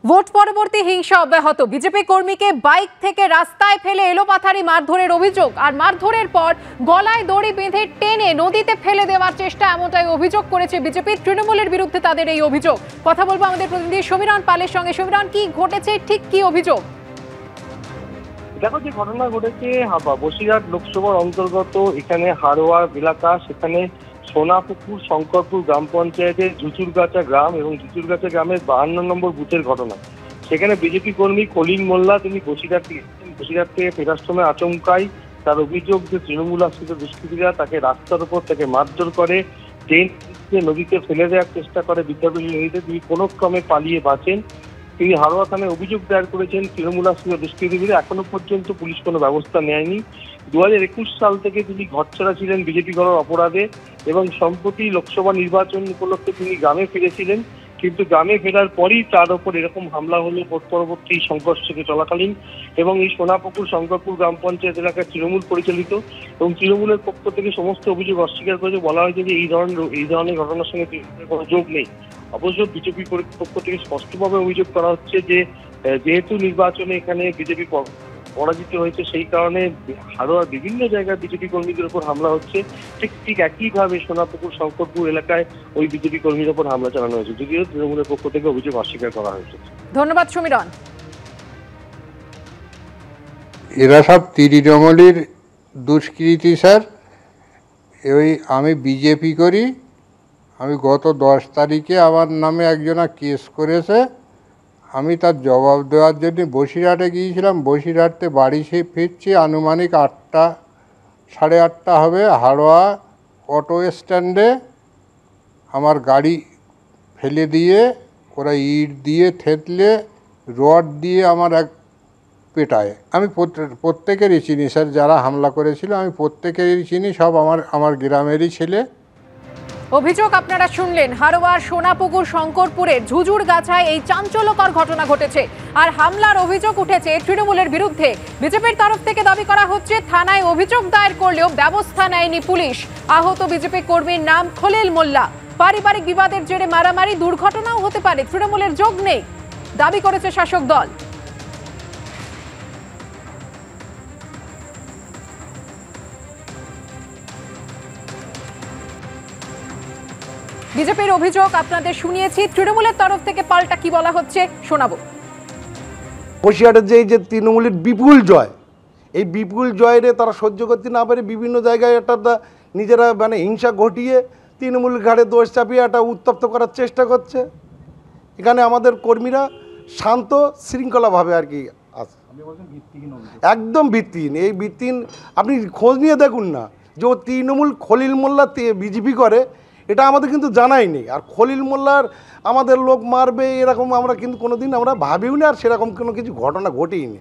Vote পরবর্তী হিংসা অব্যাহত। বিজেপি কর্মীকে বাইক থেকে রাস্তায় ফেলে এলোপাথারি মারধরের অভিযোগ, আর মারধরের পর গলায় দড়ি বেঁধে টেনে নদীতে ফেলে দেওয়ার চেষ্টা, এমনটাই অভিযোগ করেছে বিজেপি। তৃণমূলের বিরুদ্ধে তাদের এই অভিযোগ। কথা বলবো আমাদের প্রতিনিধি সমীরণ পালের সঙ্গে। সমীরণ, কি ঘটেছে, ঠিক কি অভিযোগ? দেখো, যে ঘটনা ঘটেছে বসিরহাট লোকসভার অন্তর্গত এখানে হারোয়ার এলাকা, সেখানে সোনাপুকুর শঙ্করপুর গ্রাম পঞ্চায়েতের জুচুরগাছা গ্রাম এবং জুচুরগাছা গ্রামের 52 নম্বর বুথের ঘটনা। সেখানে বিজেপি কর্মী খলিল মোল্লা তিনি বসিরহাট থেকে ফেরাশ্রমে আচমকায় তার অভিযোগ যে তৃণমূল আশ্রিত দুষ্কৃতীরা তাকে রাস্তার উপর থেকে মারধর করে, ট্রেন নদীতে ফেলে দেওয়ার চেষ্টা করে। বিদ্যাপতি নদীতে তিনি কোনো ক্রমে পালিয়ে বাঁচেন। তিনি হারোয়া থানায় অভিযোগ দায়ের করেছেন তৃণমূল আশ্রিত দুষ্কৃতীদের। এখনো পর্যন্ত পুলিশ কোনো ব্যবস্থা নেয়নি। 2021 সাল থেকে তিনি ঘরছাড়া ছিলেন বিজেপি করার অপরাধে, এবং সম্প্রতি লোকসভা নির্বাচন উপলক্ষে তিনি গ্রামে ফিরেছিলেন। কিন্তু গ্রামে ফেরার পরই তার ওপর এরকম হামলা হলো ভোট পরবর্তী সংঘর্ষ চলাকালীন। এবং এই সোনাপুকুর শঙ্করপুর গ্রাম পঞ্চায়েত এলাকায় তৃণমূল পরিচালিত, এবং তৃণমূলের পক্ষ থেকে সমস্ত অভিযোগ অস্বীকার করেছে। বলা হয়েছে যে এই ধরনের ঘটনার সঙ্গে তৃণমূলের কোনো যোগ নেই। অবশ্য বিজেপি পক্ষ থেকে স্পষ্টভাবে অভিযোগ করা হচ্ছে যে যেহেতু নির্বাচনে এখানে বিজেপি পরাজিত হয়েছে, সেই কারণে হারোয়ার বিভিন্ন জায়গায় বিজেপি কর্মীদের উপর হামলা হচ্ছে। ঠিক একইভাবে সোনাপুকুর শঙ্করপুর এলাকায় ওই বিজেপি কর্মীদের উপর হামলা চালানো হয়েছে, যদিও তৃণমূলের পক্ষ থেকে অভিযোগ অস্বীকার করা হয়েছে। ধন্যবাদ সমীরণ। এরা সব তৃণমূলের দুষ্কৃতী স্যার। ওই আমি বিজেপি করি। আমি গত 10 তারিখে আমার নামে একজনা কেস করেছে। আমি তার জবাব দেওয়ার জন্য বসিরহাটে গিয়েছিলাম। বসিরহাটে বাড়ি ফিরছি আনুমানিক 8টা, 8:30 হবে। হারোয়া অটো স্ট্যান্ডে আমার গাড়ি ফেলে দিয়ে ওরা ইট দিয়ে থেতলে রড দিয়ে আমার এক পেটায়। আমি প্রত্যেকেরই চিনি স্যার, যারা হামলা করেছিল আমি প্রত্যেকেরই চিনি, সব আমার গ্রামেরই ছেলে। অভিযোগ আপনারা শুনলেন। হারোয়ার সোনাপুকুর শঙ্করপুরের ঝুঝুরগাছায় এই চাঞ্চল্যকর ঘটনা ঘটেছে, আর হামলার অভিযোগ উঠেছে তৃণমূলের বিরুদ্ধে। বিজেপির তরফ থেকে দাবি করা হচ্ছে থানায় অভিযোগ দায়ের করলেও ব্যবস্থা নেয়নি পুলিশ। আহত বিজেপি কর্মীর নাম খলিল মোল্লা। পারিবারিক বিবাদের জেরে মারামারি, দুর্ঘটনাও হতে পারে, তৃণমূলের যোগ নেই দাবি করেছে শাসক দল। বিজেপির অভিযোগ আপনাদের শুনিয়েছি, তৃণমূলের তরফ থেকে পাল্টা কি বলা হচ্ছে শোনাবো। বসিরহাটের যে তৃণমূলের বিপুল জয়, এই বিপুল জয়ের তারা সহ্য করতে না পারে বিভিন্ন জায়গায় একটা নিজেরা হিংসা ঘটিয়ে তৃণমূল ঘাড়ে দোষ চাপিয়ে একটা উত্তপ্ত করার চেষ্টা করছে। এখানে আমাদের কর্মীরা শান্ত শৃঙ্খলাভাবে আর কি আছে, একদম ভিত্তিহীন। এই ভিত্তিহীন আপনি খোঁজ নিয়ে দেখুন না যে ও তৃণমূল খলিল মোল্লা বিজেপি করে, এটা আমাদের কিন্তু জানাই নেই। আর খলিল মোল্লার আমাদের লোক মারবে এরকম আমরা কিন্তু কোনোদিন আমরা ভাবিও না, আর সেরকম কোনো কিছু ঘটনা ঘটেই নি।